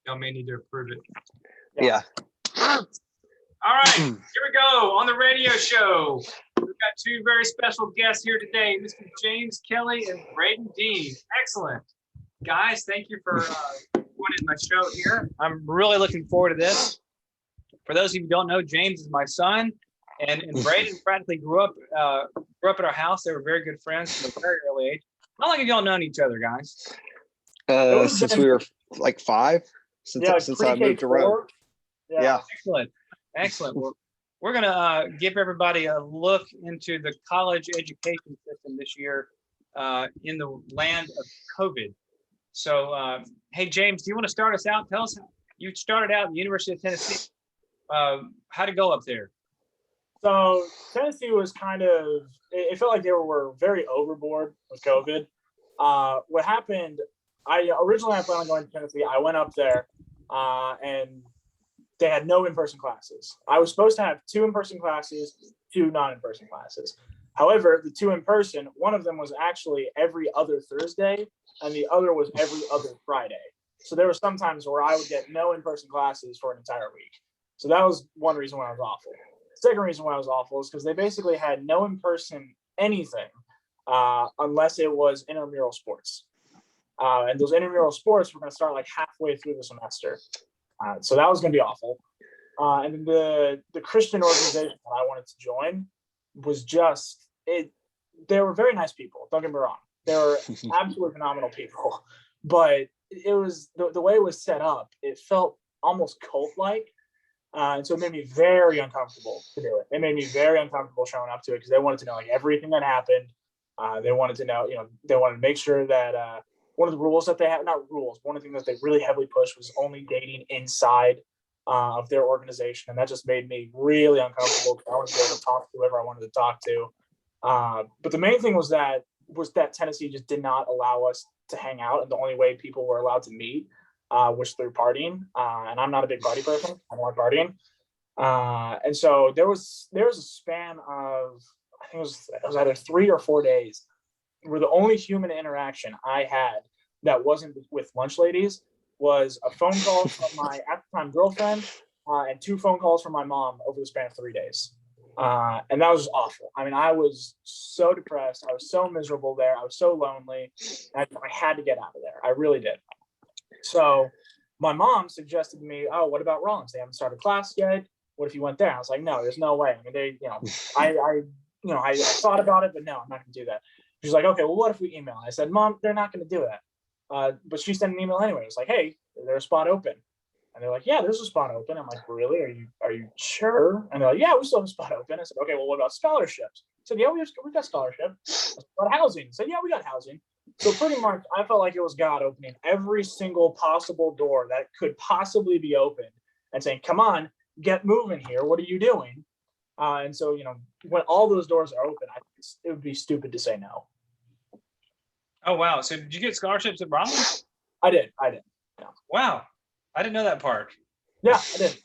Y'all may need to approve it. Yeah. All right, here we go on the radio show. We've got two very special guests here today, Mr. James Kelly and Braden Dean. Excellent. Guys, thank you for joining my show here. I'm really looking forward to this. For those of you who don't know, James is my son, and Braden practically grew up at our house. They were very good friends from a very early age. How long have y'all known each other, guys? Since we were like 5. Since I moved to Rome. Yeah. Excellent. Well, we're going to give everybody a look into the college education system this year in the land of COVID. So, hey, James, do you want to start us out? Tell us, you started out at the University of Tennessee. How'd it go up there? So Tennessee was it felt like they were very overboard with COVID. What happened, originally I planned on going to Tennessee. I went up there and they had no in-person classes. I was supposed to have 2 in-person classes, 2 non-in-person classes. However, the 2 in-person, one of them was actually every other Thursday and the other was every other Friday. So there were some times where I would get no in-person classes for an entire week. So that was one reason why I was awful. The second reason why I was awful is because they basically had no in-person anything unless it was intramural sports. And those intramural sports were going to start like halfway through the semester. So that was going to be awful. And then the Christian organization that I wanted to join was they were very nice people. Don't get me wrong. They were absolutely phenomenal people. But it was the way it was set up, it felt almost cult-like. And so it made me very uncomfortable to do it. It made me very uncomfortable showing up to it because they wanted to know like everything that happened. They wanted to know, they wanted to make sure that one of the rules that they had, not rules, one of the things that they really heavily pushed was only dating inside of their organization. And that just made me really uncomfortable. I wanted to be able to talk to whoever I wanted to talk to. But the main thing was that Tennessee just did not allow us to hang out. And the only way people were allowed to meet was through partying. And I'm not a big party person. I don't like partying. And so there was a span of, I think it was either 3 or 4 days where the only human interaction I had that wasn't with lunch ladies was a phone call from my at the time girlfriend and 2 phone calls from my mom over the span of 3 days. And that was awful. I mean, I was so depressed. I was so miserable there. I was so lonely. I had to get out of there. I really did. So my mom suggested to me, oh, what about Rollins? They haven't started class yet. What if you went there? I was like, no, there's no way. I mean, I thought about it, but no, I'm not going to do that. She's like, okay, well, what if we email? I said, Mom, they're not going to do that. But she sent an email anyway. It's like, hey, is there a spot open? And they're like, yeah, there's a spot open. I'm like, really? Are you sure? And they're like, yeah, we still have a spot open. I said, okay, well, what about scholarships? I said, yeah, we got scholarships. What about housing? I said, yeah, we got housing. So pretty much, I felt like it was God opening every single possible door that could possibly be opened and saying, come on, get moving here. What are you doing? And so, when all those doors are open, it would be stupid to say no. Oh, wow. So did you get scholarships at Rollins? I did. Yeah. Wow. I didn't know that part. Yeah, I did.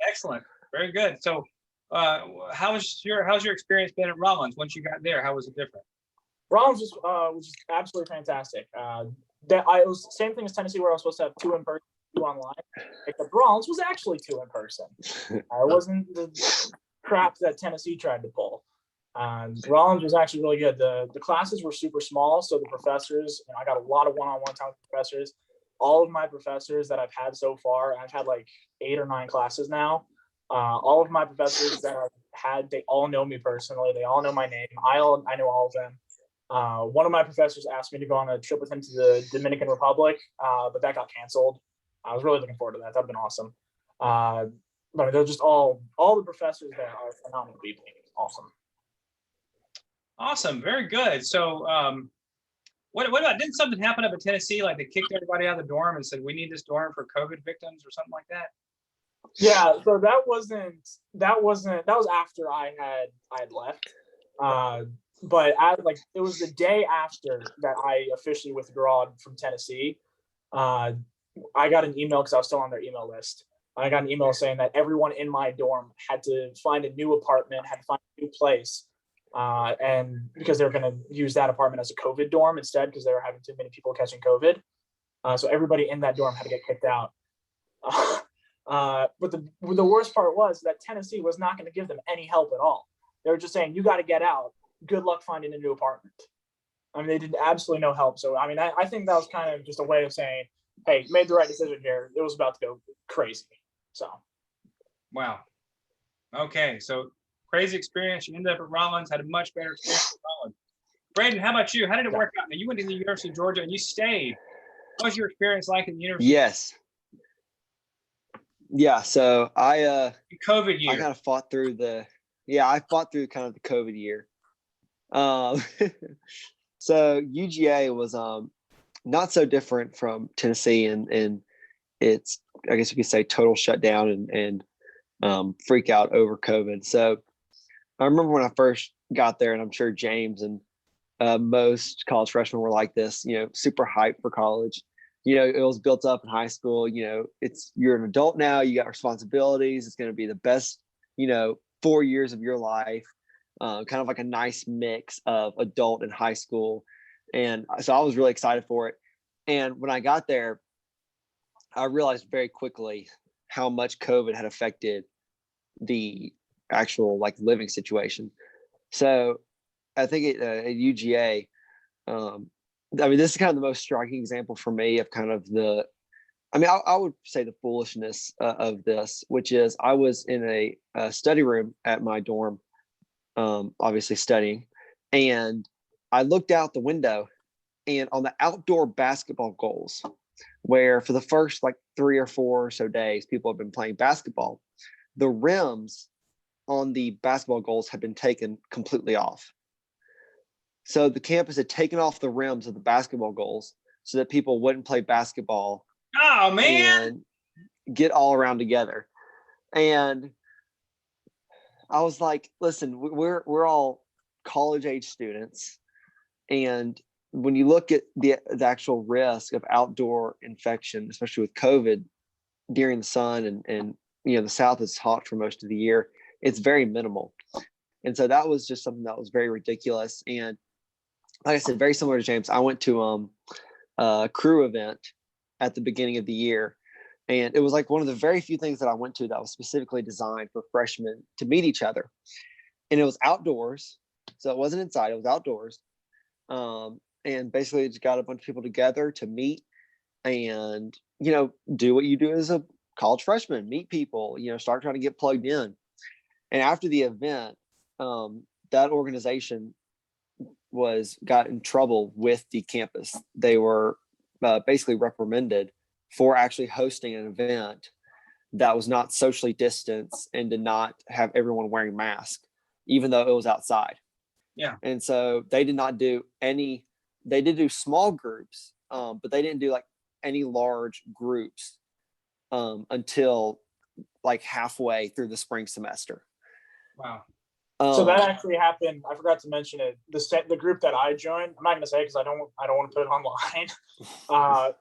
Excellent. Very good. So how's your experience been at Rollins once you got there? How was it different? Rollins was absolutely fantastic. It was the same thing as Tennessee, where I was supposed to have 2 in person, 2 online. Except Rollins was actually 2 in person. It wasn't the crap that Tennessee tried to pull. Rollins was actually really good. The classes were super small, so the professors, I got a lot of one-on-one time with professors. All of my professors that I've had so far, I've had like 8 or 9 classes now. All of my professors that I've had, they all know me personally. They all know my name. I know all of them. One of my professors asked me to go on a trip with him to the Dominican Republic, but that got canceled. I was really looking forward to that. That'd been awesome. But they're just all the professors there are phenomenal people. Awesome. Awesome. Very good. So what about, didn't something happen up in Tennessee? Like they kicked everybody out of the dorm and said, we need this dorm for COVID victims or something like that? Yeah. So that was after I had left. But it was the day after that I officially withdrew from Tennessee. I got an email because I was still on their email list. I got an email saying that everyone in my dorm had to find a new apartment, had to find a new place and because they were going to use that apartment as a COVID dorm instead because they were having too many people catching COVID. So everybody in that dorm had to get kicked out. But the worst part was that Tennessee was not going to give them any help at all. They were just saying, you got to get out. Good luck finding a new apartment. I mean, they did absolutely no help. So, I mean, I think that was kind of just a way of saying, hey, made the right decision here. It was about to go crazy. So. Wow. Okay. So crazy experience. You ended up at Rollins, had a much better experience at Rollins. Braden, how about you? How did it work out? Now, you went to the University of Georgia and you stayed. What was your experience like in the university? Yes. Yeah. So I COVID year. I kind of fought through I fought through kind of the COVID year. So UGA was not so different from Tennessee and it's, I guess you could say, total shutdown and freak out over COVID. So I remember when I first got there, and I'm sure James and most college freshmen were like this, super hyped for college. It was built up in high school. You're an adult now, you got responsibilities. It's going to be the best, 4 years of your life. Kind of like a nice mix of adult and high school. And so I was really excited for it. And when I got there, I realized very quickly how much COVID had affected the actual living situation. So I think at UGA, this is kind of the most striking example for me of kind of I would say the foolishness of this, which is I was in a study room at my dorm, obviously studying, and I looked out the window, and on the outdoor basketball goals, where for the first 3 or 4 or so days people have been playing basketball, the rims on the basketball goals had been taken completely off. So the campus had taken off the rims of the basketball goals so that people wouldn't play basketball. Oh man! And get all around together. And I was like, listen, we're all college age students, and when you look at the actual risk of outdoor infection, especially with COVID during the sun and the South is hot for most of the year, it's very minimal. And so that was just something that was very ridiculous. And like I said, very similar to James, I went to a crew event at the beginning of the year. And it was one of the very few things that I went to that was specifically designed for freshmen to meet each other. And it was outdoors. So it wasn't inside, it was outdoors. And basically just got a bunch of people together to meet and, do what you do as a college freshman, meet people, start trying to get plugged in. And after the event, that organization got in trouble with the campus. They were basically reprimanded for actually hosting an event that was not socially distanced and did not have everyone wearing masks, even though it was outside. Yeah. And so they did not do they did do small groups, but they didn't do any large groups until halfway through the spring semester. Wow. So that actually happened. I forgot to mention it. The group that I joined, I'm not going to say because I don't want to put it online.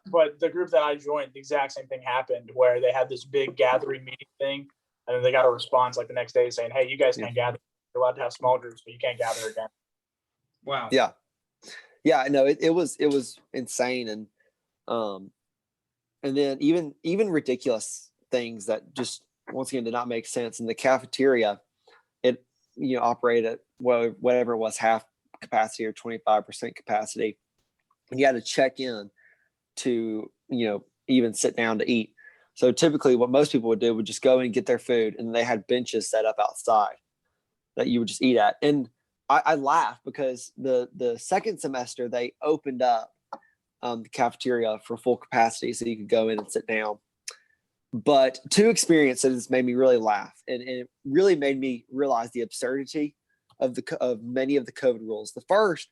But the group that I joined, the exact same thing happened where they had this big gathering meeting thing, and then they got a response the next day saying, "Hey, you guys can't gather. You're allowed to have small groups, but you can't gather again." Wow. Yeah. Yeah. No, it was insane, and then even ridiculous things that just once again did not make sense. In the cafeteria, it operated at whatever it was, half capacity or 25% capacity, and you had to check in to even sit down to eat. So typically what most people would do would just go in and get their food, and they had benches set up outside that you would just eat at. And I laugh because the second semester they opened up the cafeteria for full capacity so you could go in and sit down. But two experiences made me really laugh, and it really made me realize the absurdity of many of the COVID rules. The first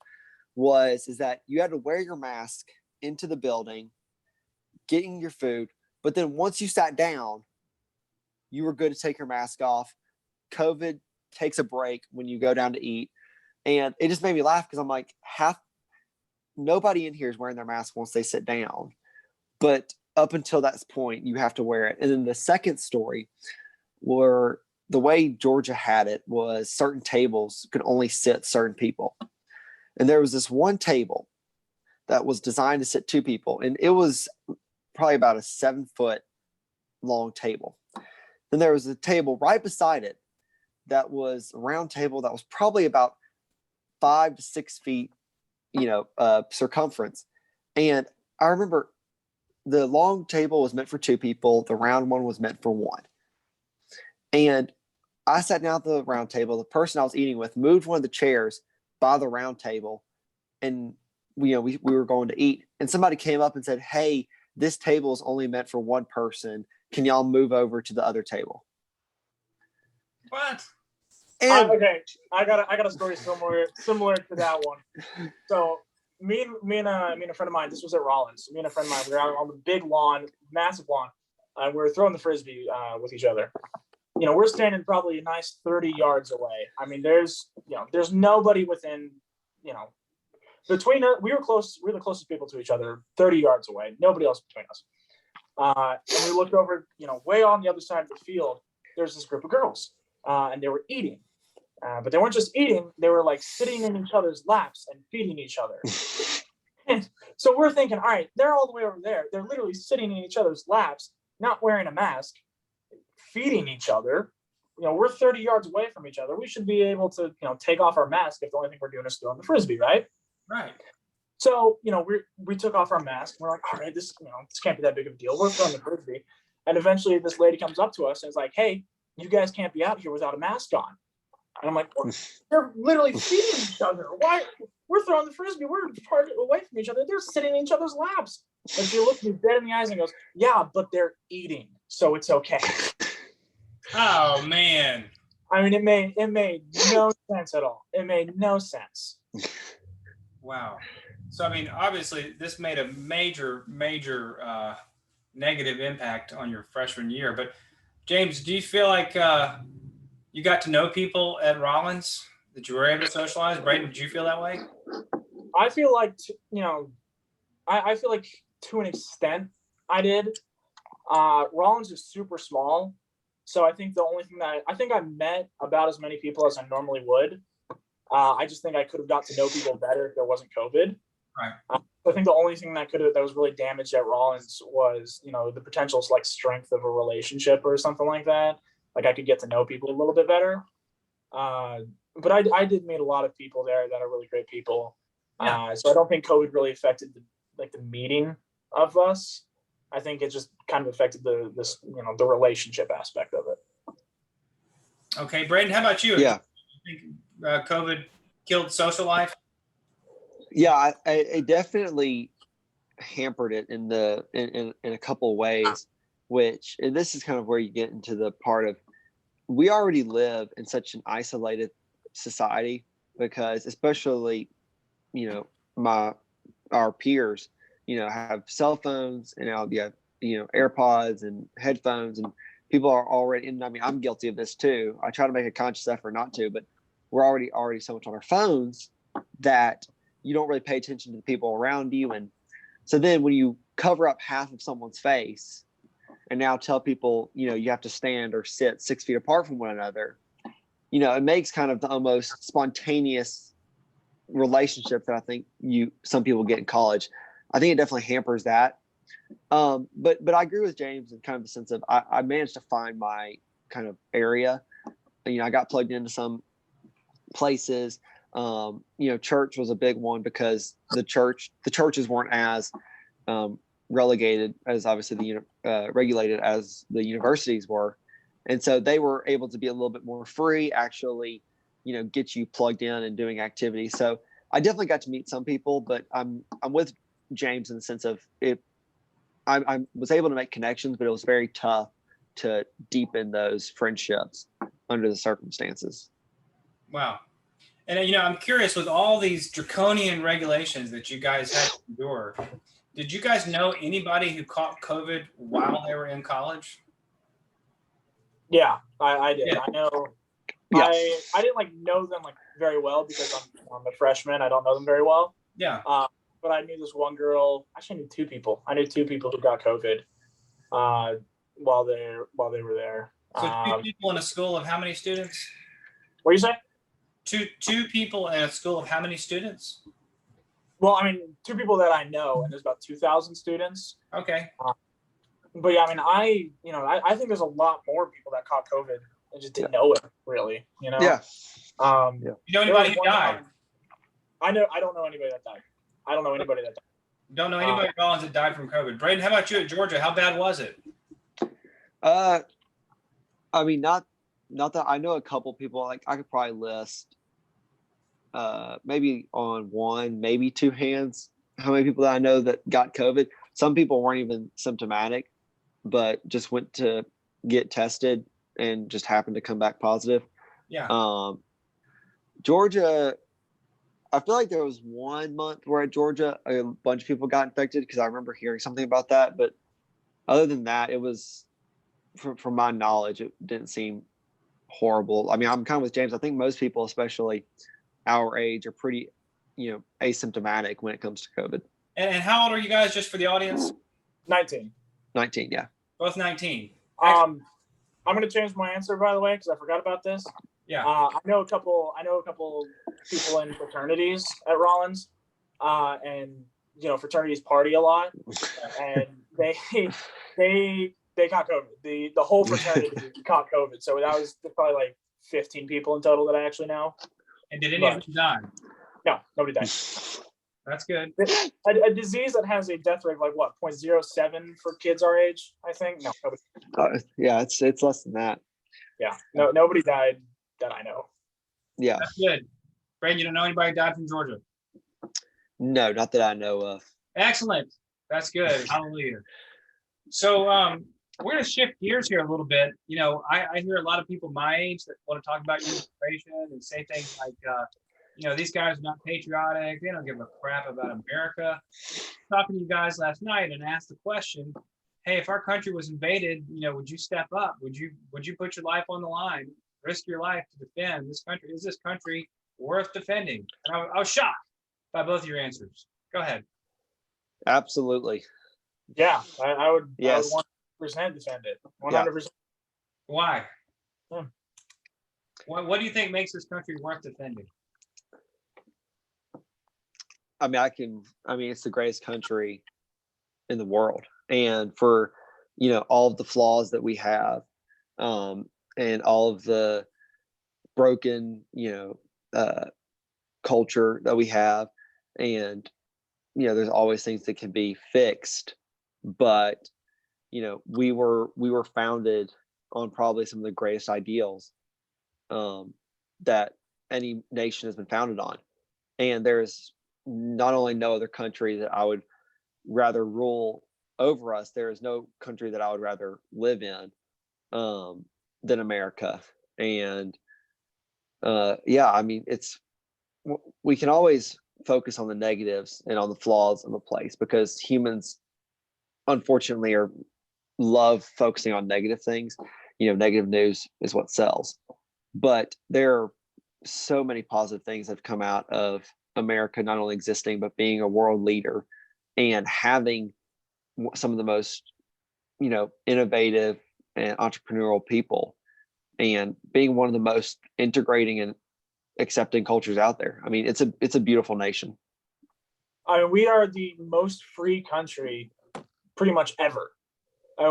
is that you had to wear your mask into the building, getting your food, but then once you sat down, you were good to take your mask off. COVID takes a break when you go down to eat, and it just made me laugh because I'm like, nobody in here is wearing their mask once they sit down, but up until that point, you have to wear it. And then the second story were the way Georgia had it was certain tables could only sit certain people. And there was this one table that was designed to sit 2 people. And it was probably about a 7-foot long table. Then there was a table right beside it that was a round table that was probably about 5 to 6 feet, circumference. And I remember the long table was meant for 2 people. The round one was meant for 1. And I sat down at the round table. The person I was eating with moved one of the chairs by the round table, and we were going to eat. And somebody came up and said, "Hey, this table is only meant for 1 person. Can y'all move over to the other table?" What? And I got a story similar to that one. So me and a friend of mine. This was at Rollins. Me and a friend of mine. We were out on the big lawn, massive lawn, and we were throwing the frisbee with each other. We're standing probably a nice 30 yards away. I mean, there's nobody within, between us. We were close. We were the closest people to each other, 30 yards away. Nobody else between us. And we looked over, way on the other side of the field. There's this group of girls, and they were eating. But they weren't just eating; they were like sitting in each other's laps and feeding each other. And so we're thinking, all right, they're all the way over there. They're literally sitting in each other's laps, not wearing a mask, feeding each other. We're 30 yards away from each other. We should be able to, take off our mask if the only thing we're doing is throwing the frisbee, right? Right. So, we took off our mask. We're like, all right, this can't be that big of a deal. We're throwing the frisbee. And eventually this lady comes up to us and is like, "Hey, you guys can't be out here without a mask on." And I'm like, "They're literally feeding each other. Why? We're throwing the frisbee. We're far away from each other. They're sitting in each other's laps." And she looks me dead in the eyes and goes, "Yeah, but they're eating, so it's okay." Oh man. I mean, it made no sense at all. It made no sense. Wow. So, I mean, obviously this made a major negative impact on your freshman year. But James, do you feel like you got to know people at Rollins, that you were able to socialize? Braden, did you feel that way? I feel like, I feel like to an extent I did. Rollins is super small. So I think the only thing that I think I met about as many people as I normally would. I just think I could have got to know people better if there wasn't COVID. Right. I think the only thing that was really damaged at Rollins was, the potential strength of a relationship or something like that. Like I could get to know people a little bit better. But I did meet a lot of people there that are really great people. Yeah. So I don't think COVID really affected the meeting of us. I think it just kind of affected the relationship aspect of it. Okay, Braden, how about you? Yeah. You think COVID killed social life? Yeah, I definitely hampered it in a couple of ways, and this is kind of where you get into the part of, we already live in such an isolated society, because especially, our peers, have cell phones, and now you have, AirPods and headphones, and people are already, and I mean, I'm guilty of this too. I try to make a conscious effort not to, but we're already so much on our phones that you don't really pay attention to the people around you. And so then when you cover up half of someone's face and now tell people, you have to stand or sit 6 feet apart from one another, it makes kind of the almost spontaneous relationship that I think some people get in college. I think it definitely hampers that. But I agree with James in kind of the sense of I managed to find my kind of area. I got plugged into some places. Church was a big one, because the churches weren't as relegated as obviously regulated as the universities were, and so they were able to be a little bit more free, actually, get you plugged in and doing activities. So I definitely got to meet some people, but I'm with James in the sense of it. I was able to make connections, but it was very tough to deepen those friendships under the circumstances. Wow. And, I'm curious, with all these draconian regulations that you guys had to endure, did you guys know anybody who caught COVID while they were in college? Yeah, I did. Yeah. I know. Yeah. I didn't know them very well, because I'm a freshman. I don't know them very well. Yeah. But I knew this one girl. Actually, I knew 2 people. I knew 2 people who got COVID while they were there. So two people in a school of how many students? What do you say? Two people in a school of how many students? Well, I mean, two people that I know, and there's about 2,000 students. Okay. But yeah, I mean, I think there's a lot more people that caught COVID and just didn't know it, really. Yeah. You know anybody who died? I don't know anybody that died. I don't know anybody that died. Don't know anybody at Rollins that died from COVID. Braden, how about you at Georgia? How bad was it? I mean, not that I know a couple people. Like I could probably list, maybe on one, maybe two hands, how many people that I know that got COVID. Some people weren't even symptomatic, but just went to get tested and just happened to come back positive. Yeah. Georgia, I feel like there was 1 month where at Georgia a bunch of people got infected because I remember hearing something about that. But other than that, it was, from my knowledge, it didn't seem horrible. I mean, I'm kind of with James. I think most people, especially our age, are pretty, asymptomatic when it comes to COVID. And how old are you guys, just for the audience? 19. 19, yeah. Both 19. I'm going to change my answer, by the way, because I forgot about this. Yeah. I know a couple people in fraternities at Rollins, and fraternities party a lot, and they caught COVID. The whole fraternity caught COVID. So that was probably like 15 people in total that I actually know. And did any of them die? No, nobody died. That's good. A disease that has a death rate of like what, 0.07 for kids our age, I think. No, nobody. Yeah, it's less than that. Yeah, nobody died that I know. Yeah, that's good. Braden, you don't know anybody who died from Georgia? No, not that I know of. Excellent. That's good. Hallelujah. So we're going to shift gears here a little bit. I hear a lot of people my age that want to talk about immigration and say things like, these guys are not patriotic. They don't give a crap about America. Talking to you guys last night and asked the question, hey, if our country was invaded, would you step up? Would you put your life on the line, risk your life to defend this country? Is this country worth defending? And I was shocked by both of your answers. Go ahead. Absolutely. Yeah, I would. Yes. I would 100% defend it. 100%. Yeah. Why? What do you think makes this country worth defending? I mean, it's the greatest country in the world, and for all of the flaws that we have, and all of the broken culture that we have, and there's always things that can be fixed, but we were founded on probably some of the greatest ideals that any nation has been founded on, and there's not only no other country that I would rather rule over us, there is no country that I would rather live in than America. And I mean, we can always focus on the negatives and on the flaws of a place, because humans unfortunately love focusing on negative things. Negative news is what sells, but there are so many positive things that have come out of America not only existing but being a world leader and having some of the most innovative and entrepreneurial people, and being one of the most integrating and accepting cultures out there. I mean, it's a beautiful nation. I mean, we are the most free country pretty much ever.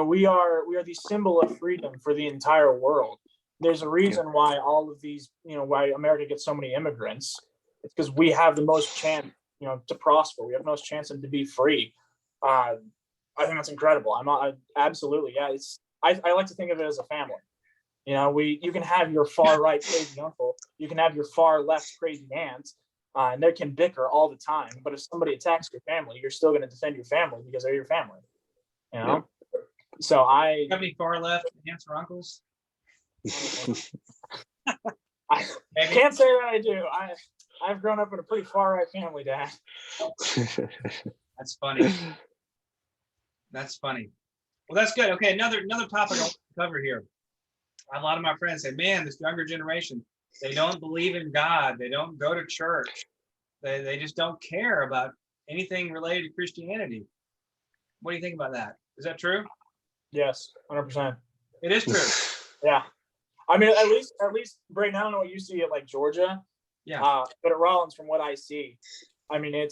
We are the symbol of freedom for the entire world. There's a reason why all of these, why America gets so many immigrants. It's because we have the most chance, to prosper. We have the most chance to be free. I think that's incredible. Absolutely, yeah. I like to think of it as a family. You can have your far right crazy uncle, you can have your far left crazy aunt, and they can bicker all the time. But if somebody attacks your family, you're still going to defend your family because they're your family. Yeah. So you have any far left aunts or uncles? I can't say that I do. I've grown up in a pretty far right family, Dad. That's funny. That's funny. Well, that's good. Okay, another topic I want to cover here. A lot of my friends say, man, this younger generation, they don't believe in God. They don't go to church. They just don't care about anything related to Christianity. What do you think about that? Is that true? Yes, 100%. It is true. Yeah. I mean, at least Braden, I don't know what you see at like Georgia. Yeah. But at Rollins, from what I see, I mean,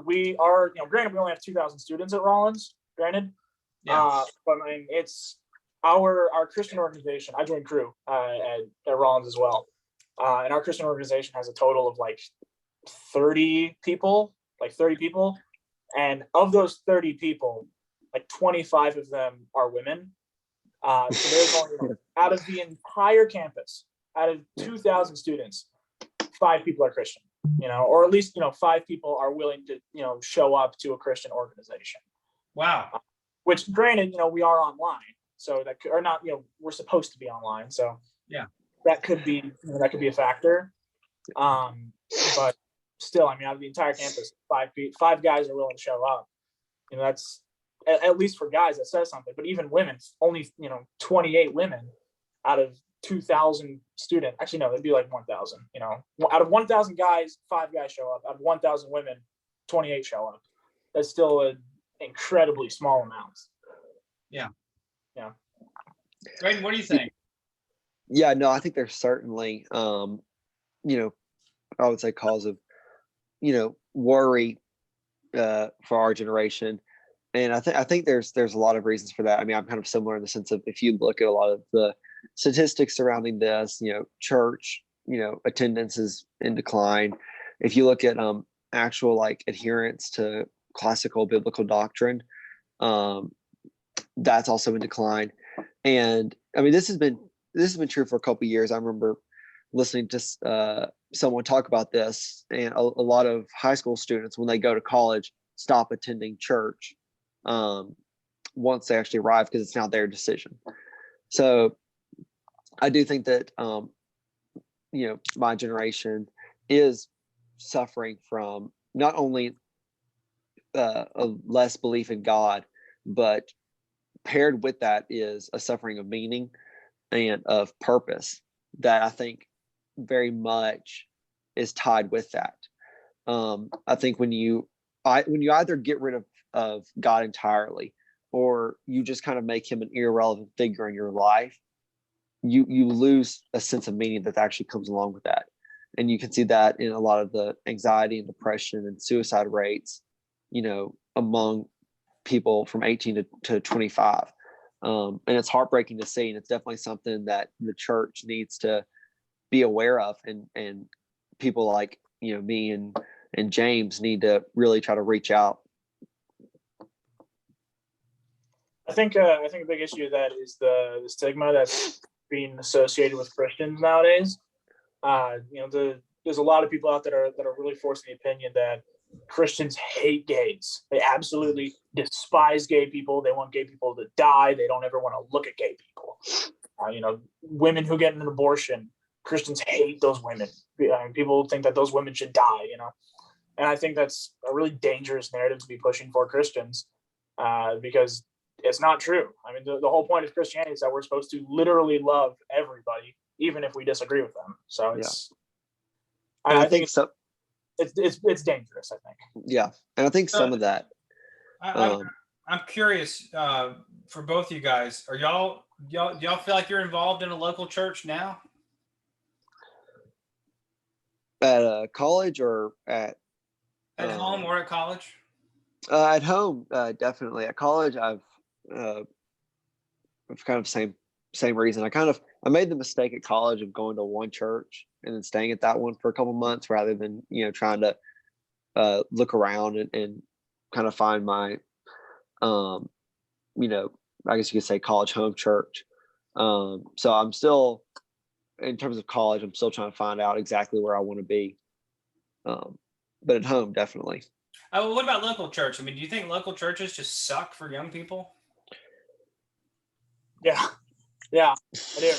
we are, granted, we only have 2,000 students at Rollins, granted. Yeah. But I mean, it's our Christian organization. I joined crew at Rollins as well. And our Christian organization has a total of like 30 people. And of those 30 people, like 25 of them are women. So there's only, out of the entire campus, out of 2,000 students, 5 people are Christian, or at least, 5 people are willing to, show up to a Christian organization. Wow. Which, granted, we are online, so that could, or not, we're supposed to be online, so yeah, that could be a factor. But still, I mean, out of the entire campus, 5 guys are willing to show up. That's at least for guys, that says something. But even women, only 28 women out of 2,000 students. Actually, no, it'd be like 1,000. Out of 1,000 guys, 5 guys show up. Out of 1,000 women, 28 show up. That's still an incredibly small amount. Yeah. Yeah. Braden, what do you think? Yeah, no, I think there's certainly, I would say cause of, worry for our generation. And I think there's a lot of reasons for that. I mean, I'm kind of similar in the sense of, if you look at a lot of the statistics surrounding this, church, attendance is in decline. If you look at actual like adherence to classical biblical doctrine, that's also in decline. And I mean, this has been true for a couple of years. I remember listening to someone talk about this, and a lot of high school students, when they go to college, stop attending church once they actually arrive, because it's now their decision. So I do think that my generation is suffering from not only a less belief in God, but paired with that is a suffering of meaning and of purpose that I think very much is tied with that. I think when you either get rid of God entirely, or you just kind of make him an irrelevant figure in your life, you lose a sense of meaning that actually comes along with that. And you can see that in a lot of the anxiety and depression and suicide rates, among people from 18 to 25. And it's heartbreaking to see. And it's definitely something that the church needs to be aware of. And people like, me and James need to really try to reach out. I think a big issue of that is the stigma that's being associated with Christians nowadays. There's a lot of people out there that are really forcing the opinion that Christians hate gays. They absolutely despise gay people. They want gay people to die. They don't ever want to look at gay people. Women who get an abortion, Christians hate those women. People think that those women should die. And I think that's a really dangerous narrative to be pushing for Christians, because it's not true. I mean, the whole point of Christianity is that we're supposed to literally love everybody, even if we disagree with them. So it's, yeah. I think so. It's dangerous, I think. Yeah. And I think some of that. I'm curious, for both you guys, do y'all feel like you're involved in a local church now? At a college or at home or at college? At home, definitely. At college, I've kind of same reason. I made the mistake at college of going to one church and then staying at that one for a couple months, rather than trying to look around and kind of find my I guess you could say college home church. So I'm still, in terms of college, I'm still trying to find out exactly where I want to be. But at home, definitely. Well, what about local church? I mean, do you think local churches just suck for young people? Yeah, I do.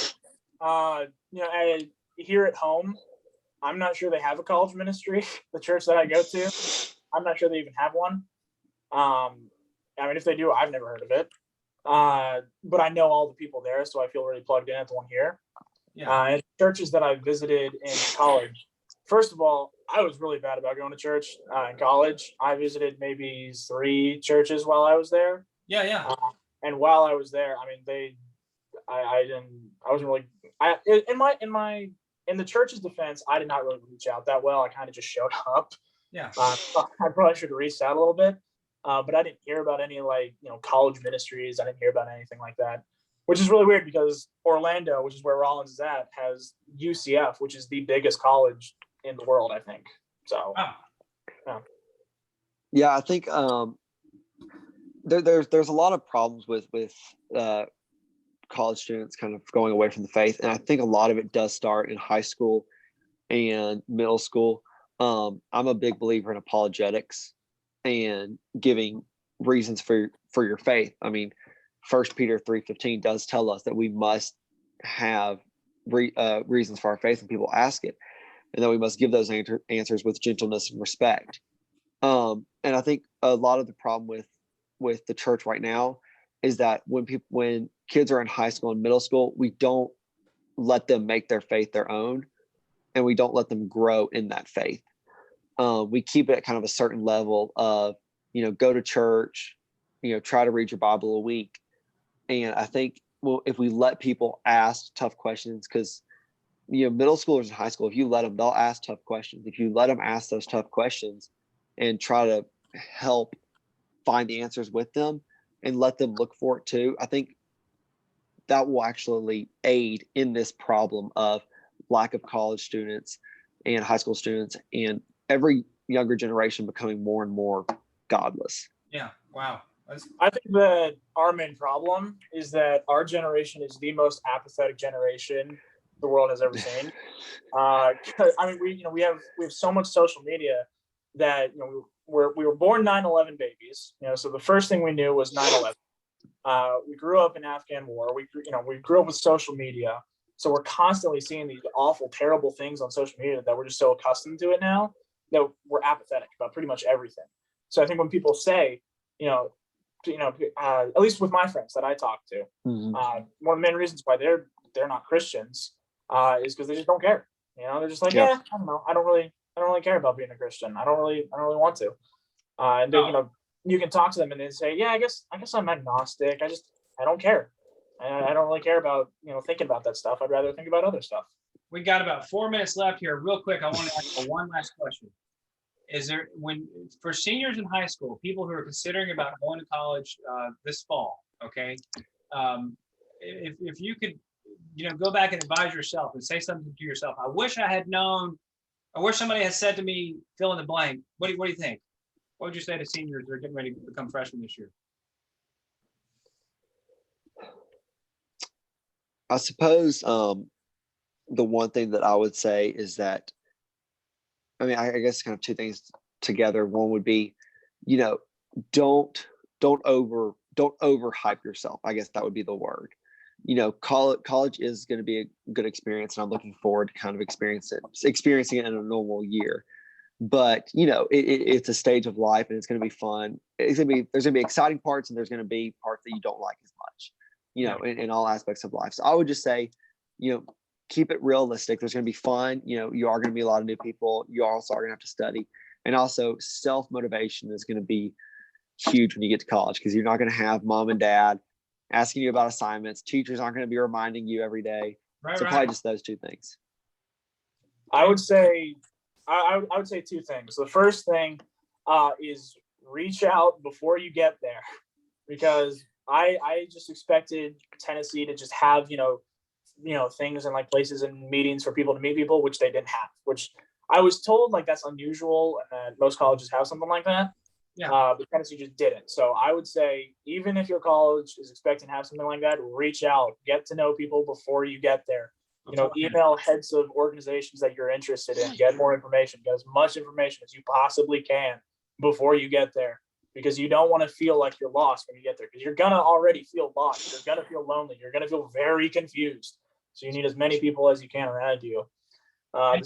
Here at home, I'm not sure they have a college ministry. The church that I go to, I'm not sure they even have one. I mean, if they do, I've never heard of it. But I know all the people there, so I feel really plugged in at the one here. Yeah. And churches that I visited in college, first of all, I was really bad about going to church in college. I visited maybe 3 churches while I was there. Yeah. And while I was there, I mean, I wasn't really, in the church's defense, I did not really reach out that well. I kind of just showed up. Yeah. I probably should have reached out a little bit, but I didn't hear about any college ministries. I didn't hear about anything like that, which is really weird because Orlando, which is where Rollins is at, has UCF, which is the biggest college in the world, I think. So, yeah, I think there's a lot of problems with college students kind of going away from the faith, and I think a lot of it does start in high school and middle school. I'm a big believer in apologetics and giving reasons for your faith. I mean, 1 Peter 3:15 does tell us that we must have reasons for our faith when people ask it, and that we must give those answers with gentleness and respect. And I think a lot of the problem with the church right now is that when kids are in high school and middle school, we don't let them make their faith their own, and we don't let them grow in that faith. We keep it at kind of a certain level of, go to church, try to read your Bible a week. And I think, well, if we let people ask tough questions, because, middle schoolers and high school, if you let them, they'll ask tough questions. If you let them ask those tough questions and try to help find the answers with them and let them look for it too, I think that will actually aid in this problem of lack of college students and high school students and every younger generation becoming more and more godless. Yeah. Wow. I think that our main problem is that our generation is the most apathetic generation the world has ever seen. I mean, we have so much social media that we were born 9/11 babies. So the first thing we knew was 9/11. We grew up in Afghan war. We grew up with social media, so we're constantly seeing these awful, terrible things on social media that we're just so accustomed to it now that we're apathetic about pretty much everything. So I think when people say, at least with my friends that I talk to, Mm-hmm. One of the main reasons why they're not Christians is because they just don't care. They're just like, Yeah. I don't know, I don't really care about being a Christian. I don't really want to. And then, you can talk to them and they say, yeah, I guess I'm agnostic. I don't care. I don't really care about thinking about that stuff. I'd rather think about other stuff. We got about 4 minutes left here. Real quick, I want to ask one last question. Is there, for seniors in high school, people who are considering about going to college this fall, okay, if you could, go back and advise yourself and say something to yourself, I wish I had known, I wish somebody had said to me, fill in the blank. What do you think? What would you say to seniors that are getting ready to become freshmen this year? I suppose the one thing that I would say is that, I mean, I guess kind of two things together. One would be, don't overhype yourself. I guess that would be the word. College is going to be a good experience, and I'm looking forward to kind of experiencing it in a normal year. But it's a stage of life, and it's going to be fun. There's going to be exciting parts, and there's going to be parts that you don't like as much. In all aspects of life. So I would just say, keep it realistic. There's going to be fun. You are going to meet a lot of new people. You also are going to have to study. And also self-motivation is going to be huge when you get to college, because you're not going to have mom and dad asking you about assignments. Teachers aren't going to be reminding you every day. Probably just those two things. I would say two things. The first thing is reach out before you get there, because I just expected Tennessee to just have, things and places and meetings for people to meet people, which they didn't have, which I was told that's unusual and most colleges have something like that. Yeah. But Tennessee just didn't. So I would say, even if your college is expecting to have something like that, reach out, get to know people before you get there. Email heads of organizations that you're interested in, get more information, get as much information as you possibly can before you get there, because you don't want to feel like you're lost when you get there, because you're going to already feel lost. You're going to feel lonely. You're going to feel very confused. So you need as many people as you can around you. For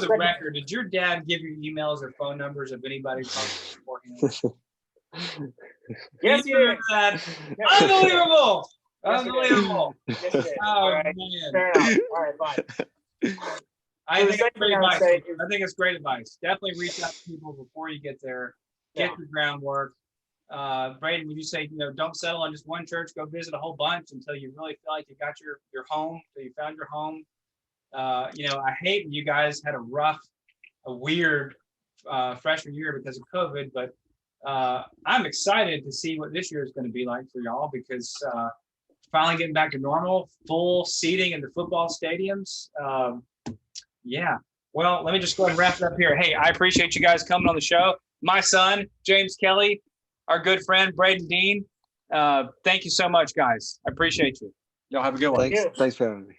the record, did your dad give you emails or phone numbers of anybody beforehand? Yes, you did. That? Yes. Unbelievable! Yes, Unbelievable! Yes, you did. Oh, all right. man. Fair enough. All right, fine. I think it's great advice. Definitely reach out to people before you get there. Get the groundwork. Braden, would you say, don't settle on just one church, go visit a whole bunch until you really feel like you got your home, until you found your home? I hate when you guys had a weird freshman year because of COVID, but I'm excited to see what this year is going to be like for y'all, because finally getting back to normal, full seating in the football stadiums. Yeah. Well, let me just go ahead and wrap it up here. Hey, I appreciate you guys coming on the show. My son, James Kelly, our good friend, Braden Dean. Thank you so much, guys. I appreciate you. Y'all have a good one. Thanks for having me.